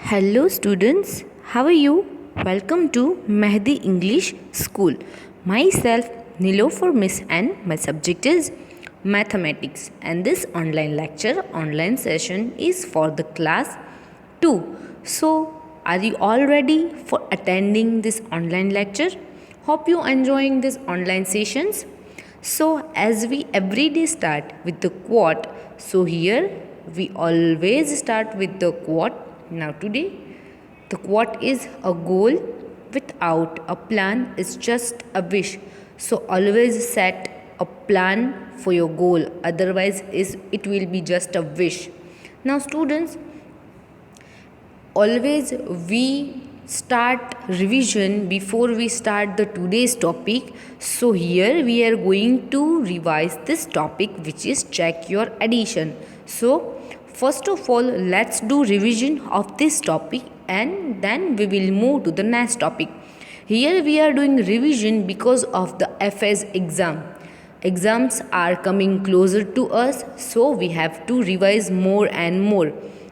Hello students, how are you? Welcome to Mehdi English School. Myself Nilofer Miss and my subject is mathematics, and this online session is for the class 2. So, are you all ready for attending this online lecture? Hope you enjoying these online sessions. So, as we every day start with the quote, so here we always start with the quote. Now, today the quote is a goal without a plan is just a wish. So, always set a plan for your goal, otherwise, it will be just a wish. Now, students, always we start revision before we start the today's topic. So here we are going to revise this topic, which is check your addition. So first of all, let's do revision of this topic and then we will move to the next topic. Here we are doing revision because of the FS exam. Exams are coming closer to us, so we have to revise more and more.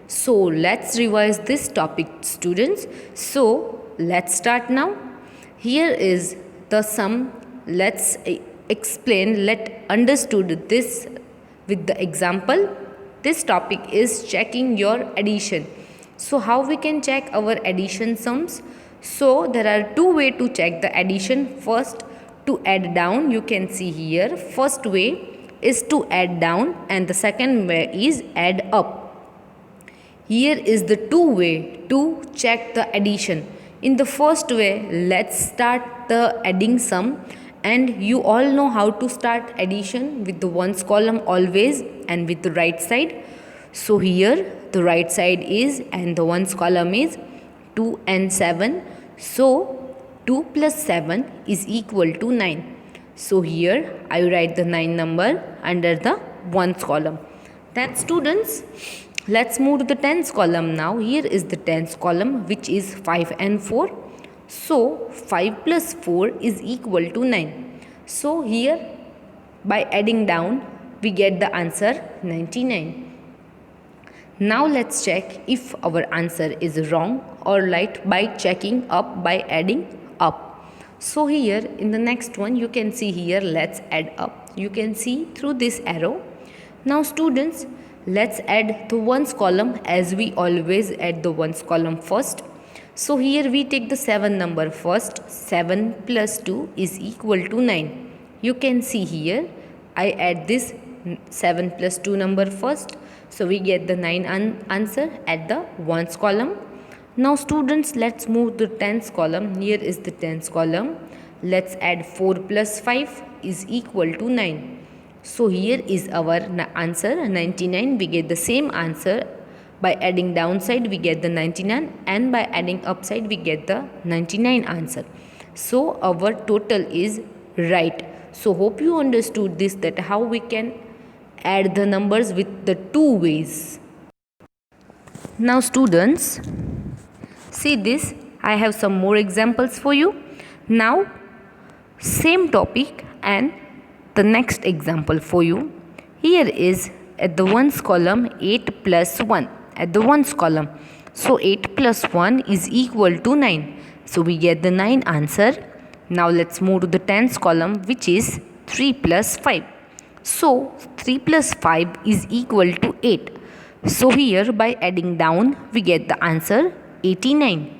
So let's revise this topic, students. So let's start now. Here is the sum. Let's explain, let understood this with the example. This topic is checking your addition. So how we can check our addition sums? So there are two ways to check the addition. First, to add down, you can see here. First way is to add down and the second way is add up. Here is the two way to check the addition. In the first way, let's start the adding sum, and you all know how to start addition with the ones column always and with the right side. So here the right side is and the ones column is 2 and 7. So 2 plus 7 is equal to 9. So here I write the 9 number under the ones column. Then students, let's move to the tens column now. Here is the tens column, which is 5 and 4. So 5 plus 4 is equal to 9. So here by adding down we get the answer 99. Now let's check if our answer is wrong or right by checking up by adding up. So here in the next one you can see here, let's add up. You can see through this arrow. Now students, let's add the ones column as we always add the ones column first. So here we take the 7 number first. 7 plus 2 is equal to 9. You can see here I add this 7 plus 2 number first. So we get the 9 answer at the ones column. Now students, let's move to the tens column. Here is the tens column. Let's add 4 plus 5 is equal to 9. So here is our answer 99. We get the same answer by adding downside we get the 99 and by adding upside we get the 99 answer. So our total is right. So hope you understood this, that how we can add the numbers with the two ways. Now students, see this, I have some more examples for you. Now same topic and the next example for you. Here is at the ones column 8 plus 1 at the ones column. So 8 plus 1 is equal to 9. So we get the 9 answer. Now let's move to the tens column, which is 3 plus 5. So 3 plus 5 is equal to 8. So here by adding down we get the answer 89.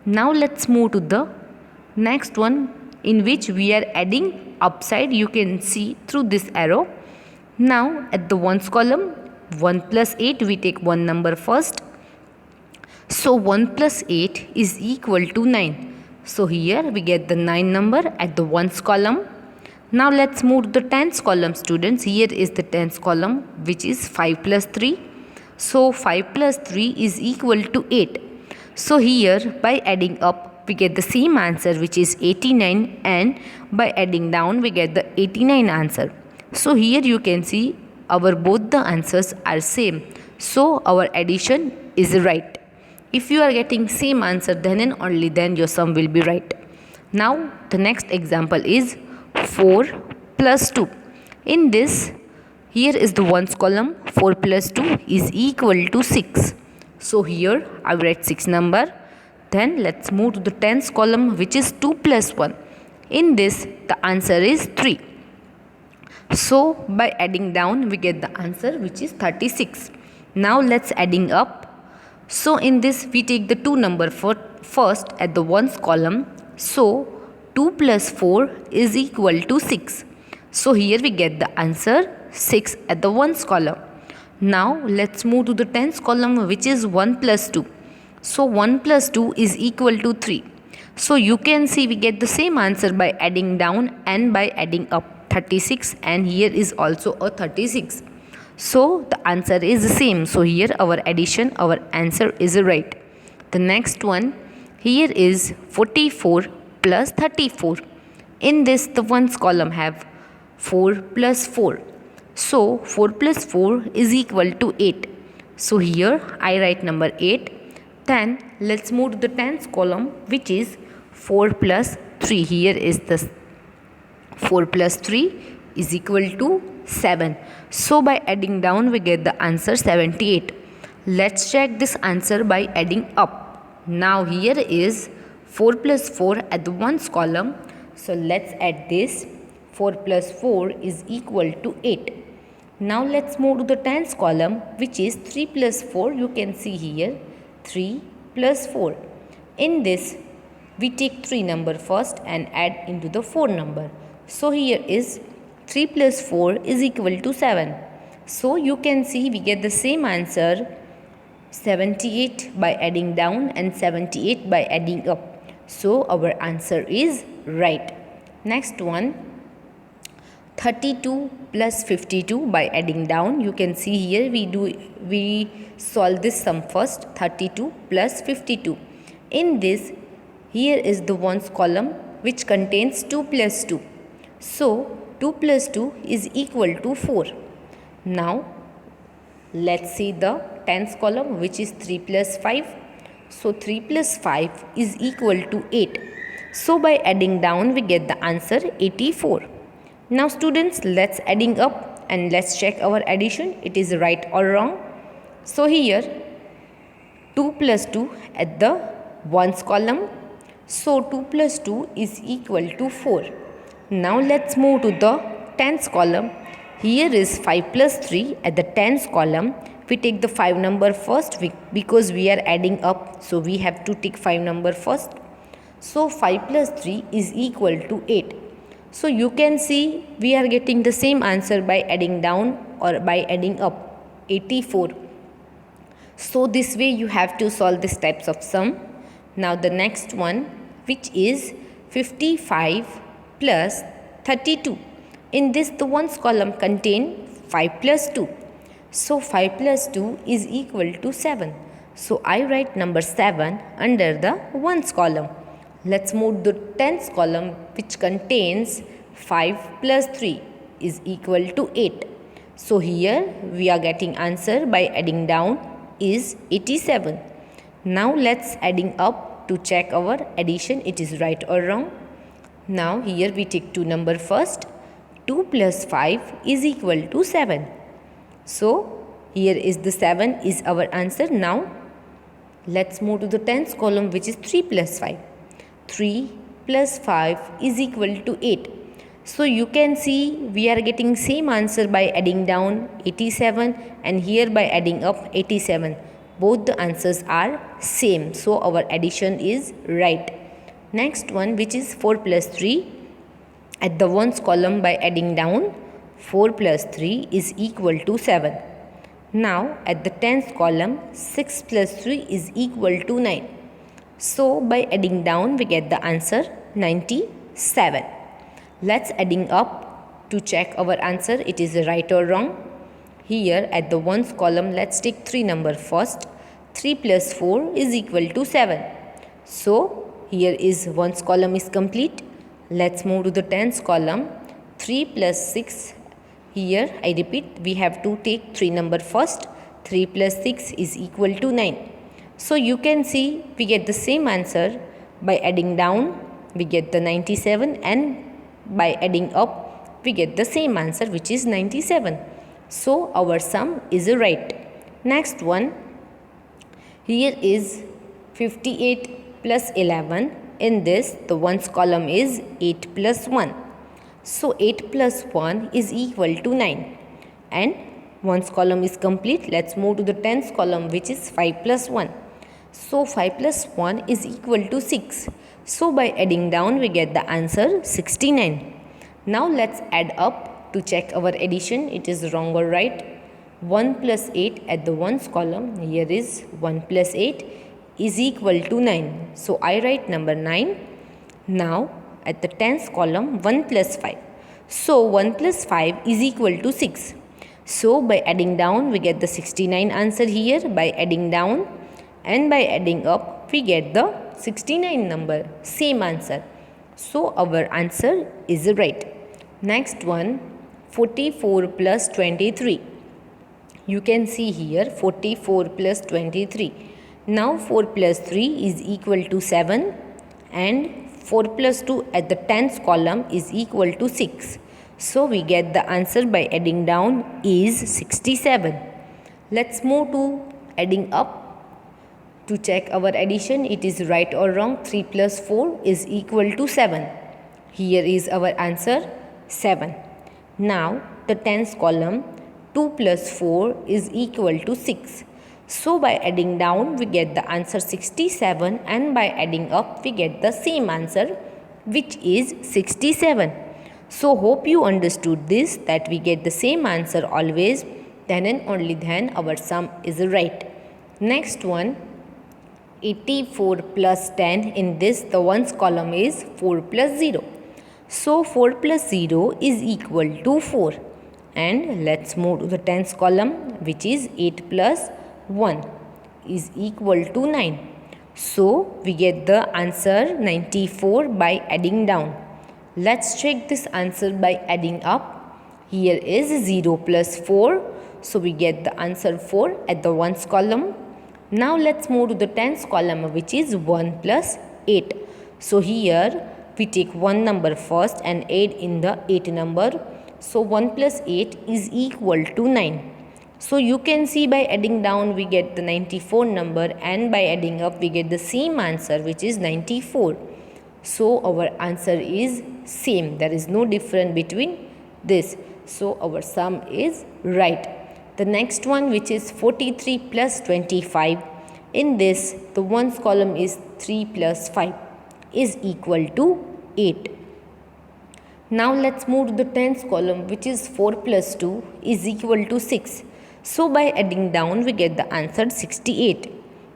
Now let's move to the next one, in which we are adding upside. You can see through this arrow. Now at the ones column 1 plus 8 we take one number first. So 1 plus 8 is equal to 9. So here we get the 9 number at the ones column. Now let's move to the tens column, students. Here is the tens column, which is 5 plus 3. So 5 plus 3 is equal to 8. So here by adding up we get the same answer, which is 89, and by adding down we get the 89 answer. So here you can see our both the answers are same. So our addition is right. If you are getting same answer, then and only then your sum will be right. Now the next example is 4 plus 2. In this, here is the ones column. 4 plus 2 is equal to 6. So here I will write 6 number. Then let's move to the tens column, which is 2 plus 1. In this the answer is 3. So by adding down we get the answer, which is 36. Now let's adding up. So in this we take the 2 number first at the ones column. So 2 plus 4 is equal to 6. So here we get the answer 6 at the ones column. Now let's move to the tens column, which is 1 plus 2. So 1 plus 2 is equal to 3. So you can see we get the same answer by adding down and by adding up, 36, and here is also a 36. So the answer is the same. So here our addition, our answer is right. The next one here is 44 plus 34. In this the ones column have 4 plus 4. So 4 plus 4 is equal to 8. So here I write number 8. Then let's move to the tens column, which is 4 plus 3. Here is this 4 plus 3 is equal to 7. So by adding down we get the answer 78. Let's check this answer by adding up. Now here is 4 plus 4 at the ones column. So let's add this. 4 plus 4 is equal to 8. Now let's move to the tens column, which is 3 plus 4. You can see here 3 plus 4. In this we take 3 number first and add into the 4 number. So here is 3 plus 4 is equal to 7. So you can see we get the same answer 78 by adding down and 78 by adding up. So our answer is right. Next one, 32 plus 52 by adding down. You can see here we solve this sum first. 32 plus 52. In this, here is the ones column, which contains 2 plus 2. So 2 plus 2 is equal to 4. Now let's see the tens column, which is 3 plus 5. So 3 plus 5 is equal to 8. So by adding down we get the answer 84. Now students, let's adding up and let's check our addition. It is right or wrong. So here 2 plus 2 at the ones column. So 2 plus 2 is equal to 4. Now let's move to the tens column. Here is 5 plus 3 at the tens column. We take the 5 number first because we are adding up. So we have to take 5 number first. So 5 plus 3 is equal to 8. So you can see we are getting the same answer by adding down or by adding up, 84. So this way you have to solve these types of sum. Now the next one, which is 55 plus 32. In this the ones column contain 5 plus 2. So 5 plus 2 is equal to 7. So I write number 7 under the ones column. Let's move the tens column, which contains 5 plus 3 is equal to 8. So here we are getting answer by adding down is 87. Now let's adding up to check our addition, it is right or wrong. Now here we take 2 number first. 2 plus 5 is equal to 7. So here is the 7 is our answer. Now let's move to the tens column, which is 3 plus 5. 3 plus 5 is equal to 8. So you can see we are getting same answer by adding down 87 and here by adding up 87. Both the answers are same. So our addition is right. Next one, which is 4 plus 3. At the ones column by adding down, 4 plus 3 is equal to 7. Now at the tens column, 6 plus 3 is equal to 9. So by adding down we get the answer 97. Let's adding up to check our answer, it is right or wrong. Here at the ones column, let's take 3 number first. 3 plus 4 is equal to 7. So here is ones column is complete. Let's move to the tens column. 3 plus 6. Here I repeat, we have to take 3 number first. 3 plus 6 is equal to 9. So you can see we get the same answer by adding down we get the 97 and by adding up we get the same answer, which is 97. So our sum is right. Next one, Here is 58 plus 11. In this, the ones column is 8 plus 1. So 8 plus 1 is equal to 9. And ones column is complete. Let's move to the tens column, which is 5 plus 1. So 5 plus 1 is equal to 6. So by adding down, we get the answer 69. Now let's add up to check our addition. It is wrong or right. 1 plus 8 at the ones column, here is 1 plus 8 is equal to 9. So I write number 9. Now at the tens column, 1 plus 5. So 1 plus 5 is equal to 6. So by adding down, we get the 69 answer here by adding down, and by adding up, we get the 69 number, same answer. So our answer is right. Next one, 44 plus 23. You can see here 44 plus 23. Now 4 plus 3 is equal to 7, and 4 plus 2 at the tens column is equal to 6. So we get the answer by adding down is 67. Let's move to adding up to check our addition. It is right or wrong. 3 plus 4 is equal to 7. Here is our answer 7. Now the tens column, 2 plus 4 is equal to 6. So by adding down, we get the answer 67, and by adding up, we get the same answer, which is 67. So hope you understood this, that we get the same answer always, then and only then our sum is right. Next one, 84 plus 10. In this, the ones column is 4 plus 0. So 4 plus 0 is equal to 4. And let's move to the tens column, which is 8 plus 1 is equal to 9. So we get the answer 94 by adding down. Let's check this answer by adding up. Here is 0 plus 4. So we get the answer 4 at the ones column. Now let's move to the tens column, which is 1 plus 8. So here we take one number first and add in the 8 number. So 1 plus 8 is equal to 9. So you can see by adding down we get the 94 number, and by adding up we get the same answer, which is 94. So our answer is same. There is no difference between this. So our sum is right. The next one, which is 43 plus 25. In this, the ones column is 3 plus 5 is equal to 8. Now let's move to the tens column, which is 4 plus 2 is equal to 6. So by adding down, we get the answer 68.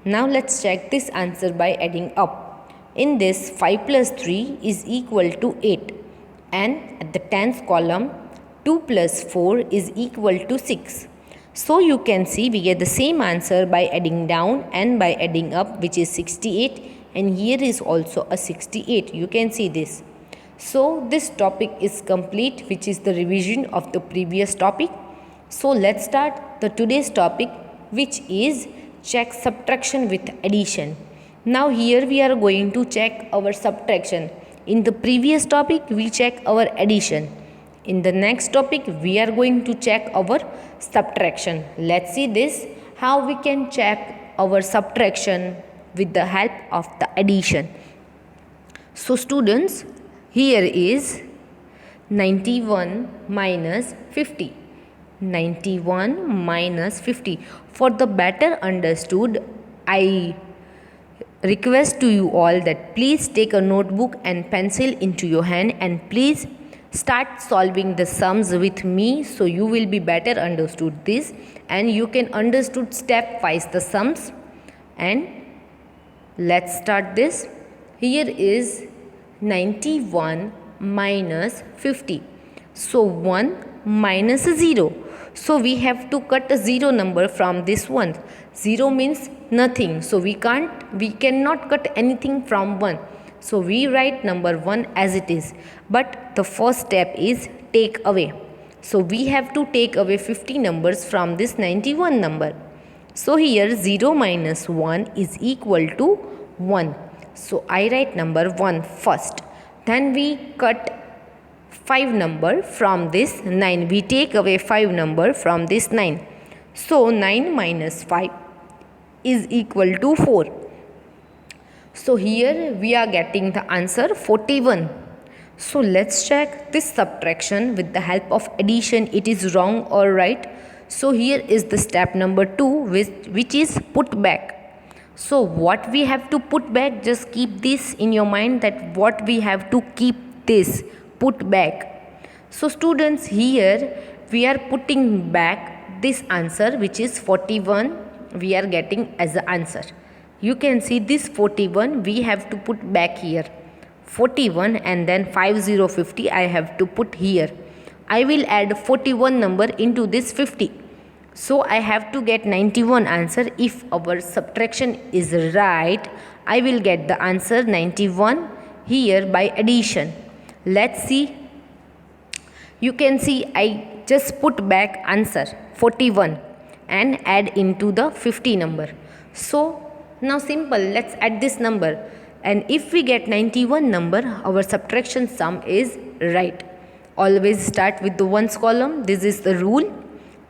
Now let's check this answer by adding up. In this, 5 plus 3 is equal to 8. And at the tens column, 2 plus 4 is equal to 6. So you can see we get the same answer by adding down and by adding up, which is 68. And here is also a 68. You can see this. So this topic is complete, which is the revision of the previous topic. So let's start the today's topic, which is check subtraction with addition. Now here we are going to check our subtraction. In the previous topic we check our addition. In the next topic we are going to check our subtraction. Let's see this, how we can check our subtraction with the help of the addition. So students, here is 91 minus 50. 91 minus 50. For the better understood, I request to you all that please take a notebook and pencil into your hand and please start solving the sums with me, so you will be better understood this and you can understood stepwise the sums. And let's start this. Here is 91 minus 50. So 1 minus 0. So we have to cut a 0 number from this one. 0 means nothing. So we cannot cut anything from 1. So we write number 1 as it is. But the first step is take away. So we have to take away 50 numbers from this 91 number. So here 0 minus 1 is equal to 1. So I write number 1 first. Then we cut 5 number from this 9. We take away 5 number from this 9. So 9 minus 5 is equal to 4. So here we are getting the answer 41. So let's check this subtraction with the help of addition. It is wrong or right. So here is the step number 2, which is put back. So what we have to put back, just keep this in your mind that what we have to keep this put back. So students, here we are putting back this answer, which is 41 we are getting as the answer. You can see this 41 we have to put back here. 41 and then 5050 I have to put here. I will add 41 number into this 50. So I have to get 91 answer. If our subtraction is right, I will get the answer 91 here by addition. Let's see. You can see I just put back answer 41 and add into the 50 number. So now simple, let's add this number. And if we get 91 number, our subtraction sum is right. Always start with the ones column. This is the rule.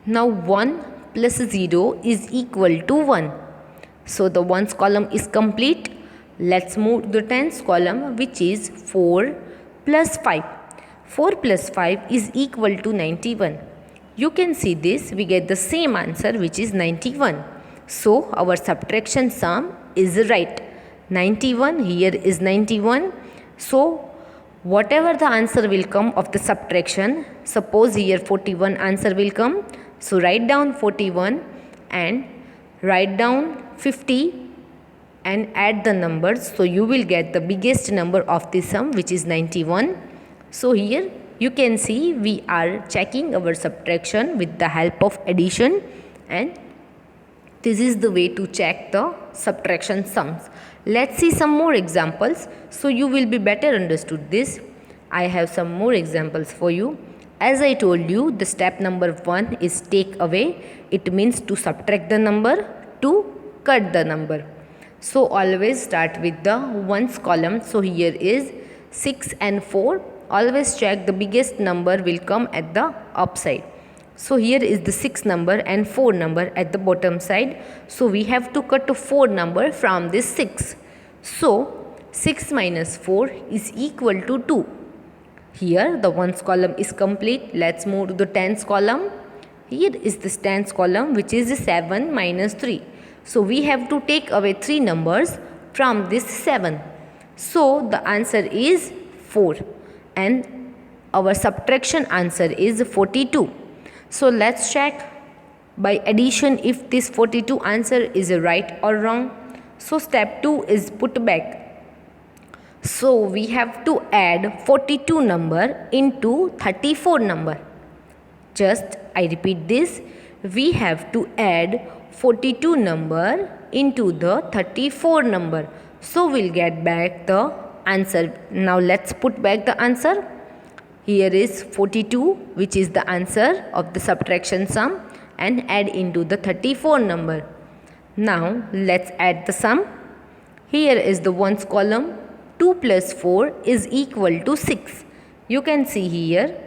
Now 1 plus 0 is equal to 1. So the ones column is complete. Let's move to the tens column, which is 4 plus 5. 4 plus 5 is equal to 91. You can see this, we get the same answer, which is 91. So our subtraction sum is right. 91 here is 91. So whatever the answer will come of the subtraction, suppose here 41 answer will come. So write down 41 and write down 50 and add the numbers. So you will get the biggest number of the sum, which is 91. So here you can see we are checking our subtraction with the help of addition, and this is the way to check the subtraction sums. Let's see some more examples so you will be better understood this. I have some more examples for you. As I told you, the step number 1 is take away. It means to subtract the number, to cut the number. So always start with the ones column. So here is 6 and 4. Always check the biggest number will come at the upside. So here is the 6 number and 4 number at the bottom side. So we have to cut a 4 number from this 6. So 6 minus 4 is equal to 2. Here the ones column is complete. Let's move to the tens column. Here is the tens column, which is 7 minus 3. So we have to take away 3 numbers from this 7. So the answer is 4 and our subtraction answer is 42. So let's check by addition if this 42 answer is right or wrong. So step 2 is put back. So we have to add 42 number into 34 number. Just I repeat this, we have to add 42 number into the 34 number. So we'll get back the answer. Now let's put back the answer. Here is 42, which is the answer of the subtraction sum, and add into the 34 number. Now let's add the sum. Here is the ones column. 2 plus 4 is equal to 6. You can see here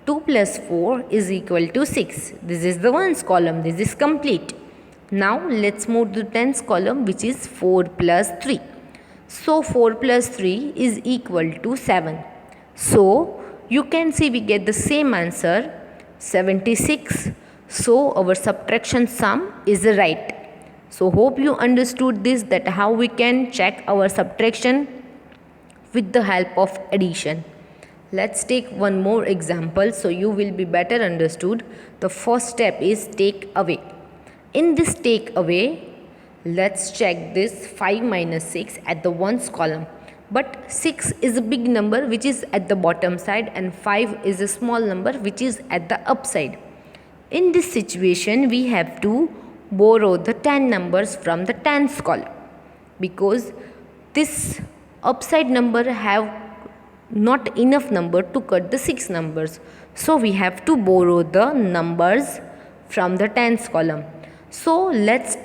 2 plus 4 is equal to 6. This is the ones column. This is complete. Now let's move to the tens column, which is 4 plus 3. So 4 plus 3 is equal to 7. So you can see we get the same answer, 76. So our subtraction sum is right. So hope you understood this, that how we can check our subtraction with the help of addition. Let's take one more example so you will be better understood. The first step is take away. In this take away, let's check this 5 minus 6 at the ones column. But 6 is a big number which is at the bottom side, and 5 is a small number which is at the upside. In this situation, we have to borrow the 10 numbers from the tens column, because this upside number have not enough number to cut the 6 numbers. So we have to borrow the numbers from the tens column. So let's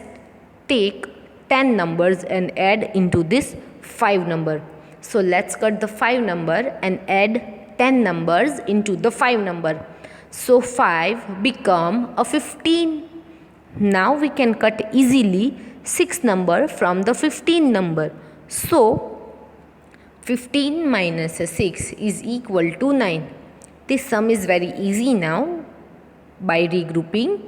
take 10 numbers and add into this 5 number. So let's cut the 5 number and add 10 numbers into the 5 number. So 5 become a 15. Now we can cut easily 6 number from the 15 number. So 15 minus 6 is equal to 9. This sum is very easy now by regrouping.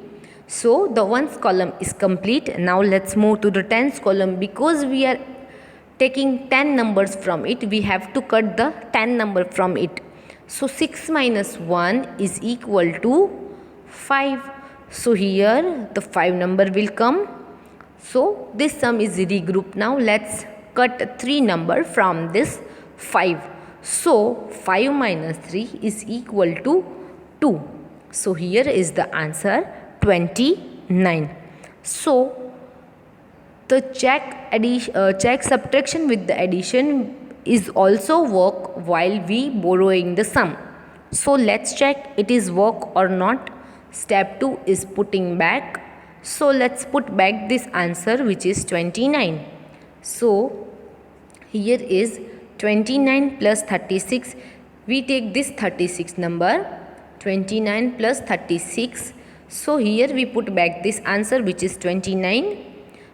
So the ones column is complete. Now let's move to the tens column. Because we are taking 10 numbers from it, we have to cut the 10 number from it. So 6 minus 1 is equal to 5. So here the 5 number will come. So this sum is regrouped. Now let's cut 3 number from this 5. So 5 minus 3 is equal to 2. So here is the answer 29. So the check subtraction with the addition is also work while we borrowing the sum. So let's check it is work or not. Step 2 is putting back. So let's put back this answer, which is 29. So here is 29 plus 36. We take this 36 number, 29 plus 36. So here we put back this answer, which is 29.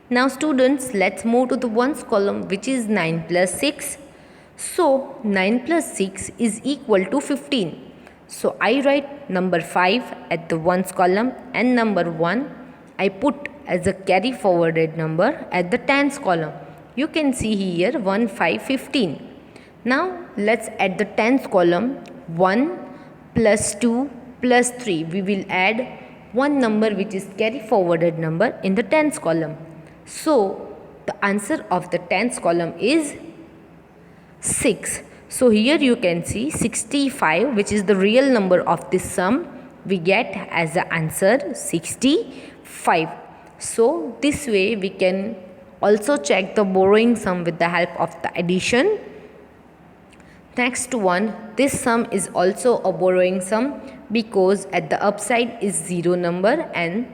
Now students, let's move to the ones column, which is 9 plus 6. So 9 plus 6 is equal to 15. So I write number 5 at the ones column and number 1 I put as a carry forwarded number at the tens column. You can see here 1, 5, 15. Now let's add the tens column. 1 plus 2 plus 3. We will add one number which is carry forwarded number in the tens column. So the answer of the tens column is 6. So here you can see 65, which is the real number of this sum. We get as the answer 65. So this way we can also check the borrowing sum with the help of the addition. Next one, this sum is also a borrowing sum because at the upside is 0 number and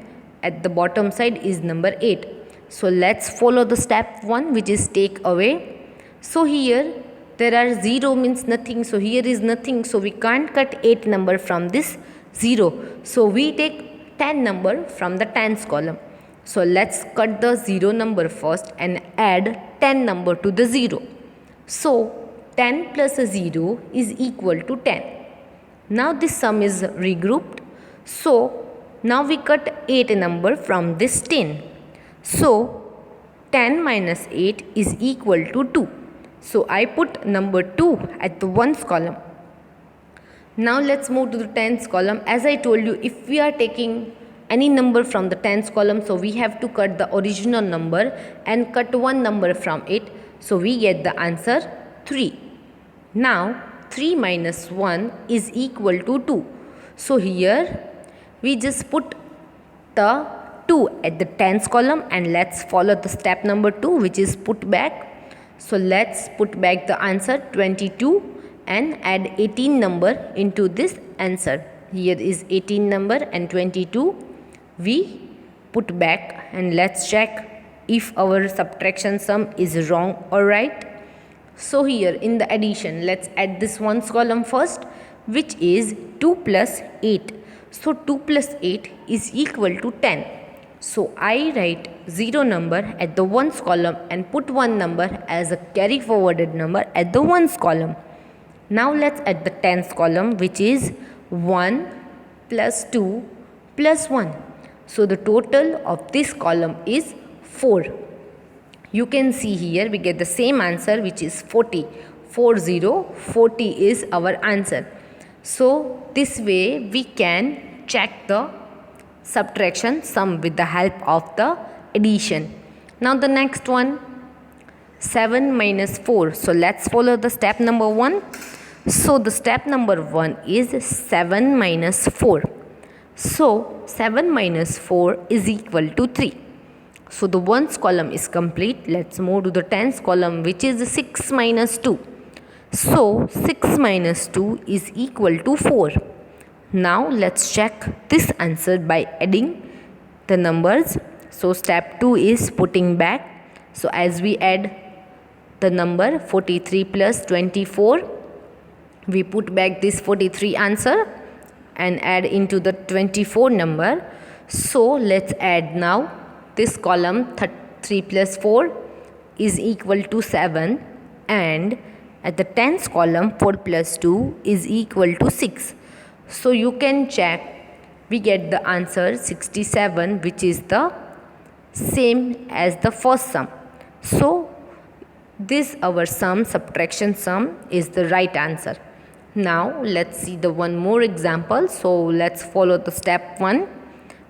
at the bottom side is number 8. So let's follow the step 1, which is take away. So here there are 0 means nothing. So here is nothing. So we can't cut 8 number from this 0. So we take 10 number from the tens column. So let's cut the 0 number first and add 10 number to the 0. So 10 plus a 0 is equal to 10. Now this sum is regrouped. So now we cut 8 number from this 10. So 10 minus 8 is equal to 2. So I put number 2 at the ones column. Now let's move to the tens column. As I told you, if we are taking any number from the tens column, so we have to cut the original number and cut one number from it. So we get the answer 3. Now 3 minus 1 is equal to 2. So here we just put the 2 at the tens column and let's follow the step number 2, which is put back. So let's put back the answer 22 and add 18 number into this answer. Here is 18 number and 22 we put back, and let's check if our subtraction sum is wrong or right. So here in the addition, let's add this ones column first, which is 2 plus 8. So 2 plus 8 is equal to 10. So I write 0 number at the ones column and put one number as a carry forwarded number at the ones column. Now let's add the tens column, which is 1 plus 2 plus 1. So the total of this column is 4. You can see here we get the same answer, which is 40. 40 is our answer. So this way we can check the subtraction sum with the help of the addition. Now the next one, 7 minus 4. So let's follow the step number 1. So the step number 1 is 7 minus 4. So 7 minus 4 is equal to 3. So the ones column is complete. Let's move to the tens column, which is 6 minus 2. So 6 minus 2 is equal to 4. Now let's check this answer by adding the numbers. So step 2 is putting back. So as we add the number 43 plus 24, we put back this 43 answer and add into the 24 number. So let's add now this column 3 plus 4 is equal to 7, and at the tens column 4 plus 2 is equal to 6. So you can check. We get the answer 67, which is the same as the first sum. So this our sum, subtraction sum, is the right answer. Now let's see the one more example. So let's follow the step 1.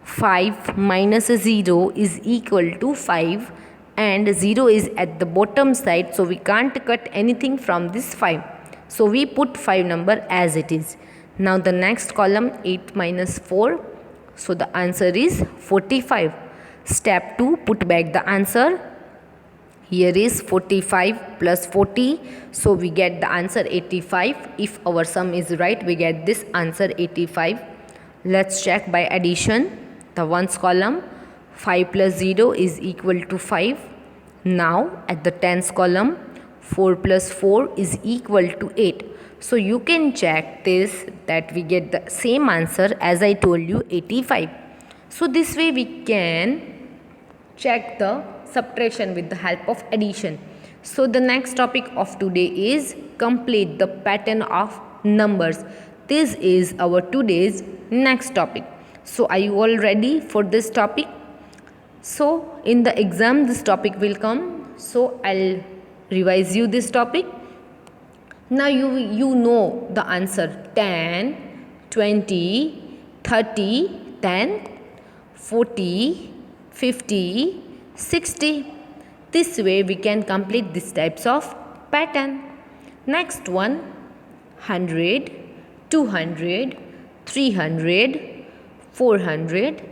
5 minus 0 is equal to 5, and 0 is at the bottom side, so we can't cut anything from this 5. So we put 5 number as it is. Now the next column, 8 minus 4, so the answer is 45. Step 2, put back the answer. Here is 45 plus 40, so we get the answer 85. If our sum is right, we get this answer 85. Let's check by addition. The ones column, 5 plus 0 is equal to 5. Now at the tens column, 4 plus 4 is equal to 8. So you can check this, that we get the same answer as I told you, 85. So this way we can check the subtraction with the help of addition. So the next topic of today is complete the pattern of numbers. This is our today's next topic. So are you all ready for this topic? So in the exam this topic will come. So I'll revise you this topic. Now you know the answer 10, 20, 30, then 40, 50, 60. This way we can complete these types of pattern. Next one, 100, 200, 300, 400,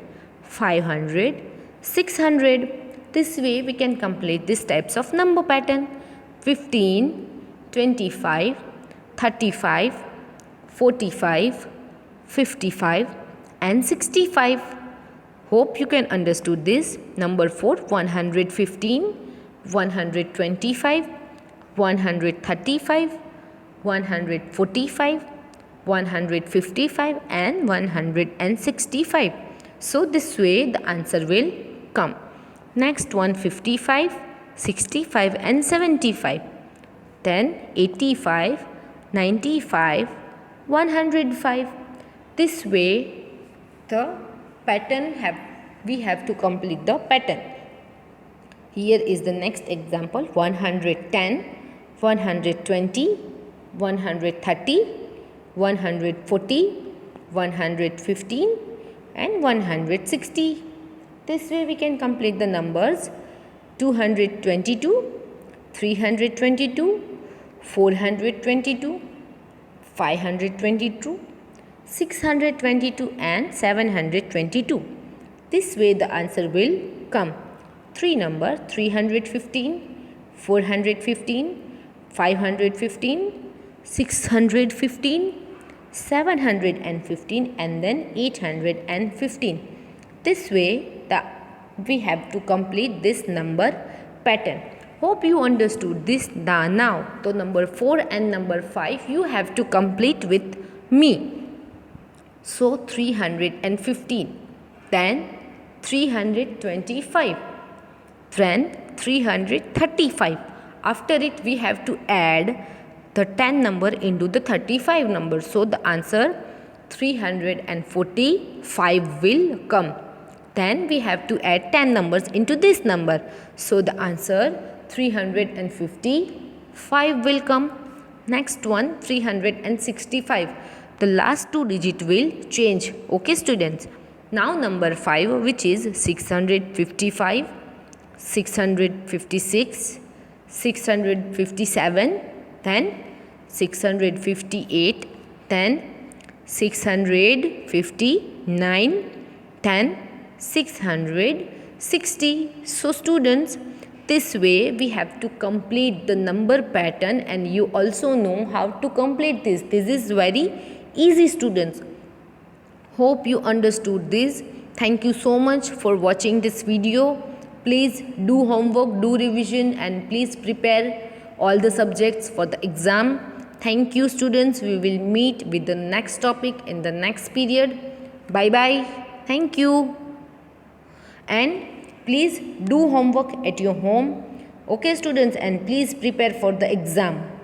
500, 600. This way we can complete these types of number pattern. 15, 25, 35, 45, 55 and 65. Hope you can understood this. Number 4, 115, 125, 135, 145, 155 and 165. So this way the answer will come. Next one, 55, 65 and 75. Then 85, 95, 105. This way the pattern we have to complete the pattern. Here is the next example, 110, 120, 130, 140, 115 and 160. This way we can complete the numbers 222, 322, 422, 522, 622 and 722. This way the answer will come. 3 number 315, 415, 515, 615, 715 and then 815. This way we have to complete this number pattern. Hope you understood this now. So number 4 and number 5 you have to complete with me. So 315, then 325, then 335. After it we have to add the 10 number into the 35 number. So the answer 345 will come. Then we have to add 10 numbers into this number. So the answer 355 will come. Next one, 365. The last 2 digit will change. Okay students. Now number 5, which is 655, 656, 657, then 658, then 659, then 660. So students, this way we have to complete the number pattern, and you also know how to complete this. This is very easy students. Hope you understood this. Thank you so much for watching this video. Please do homework, do revision, and please prepare all the subjects for the exam. Thank you students. We will meet with the next topic in the next period. Bye bye. Thank you. And Please do homework at your home. Okay students, and please prepare for the exam.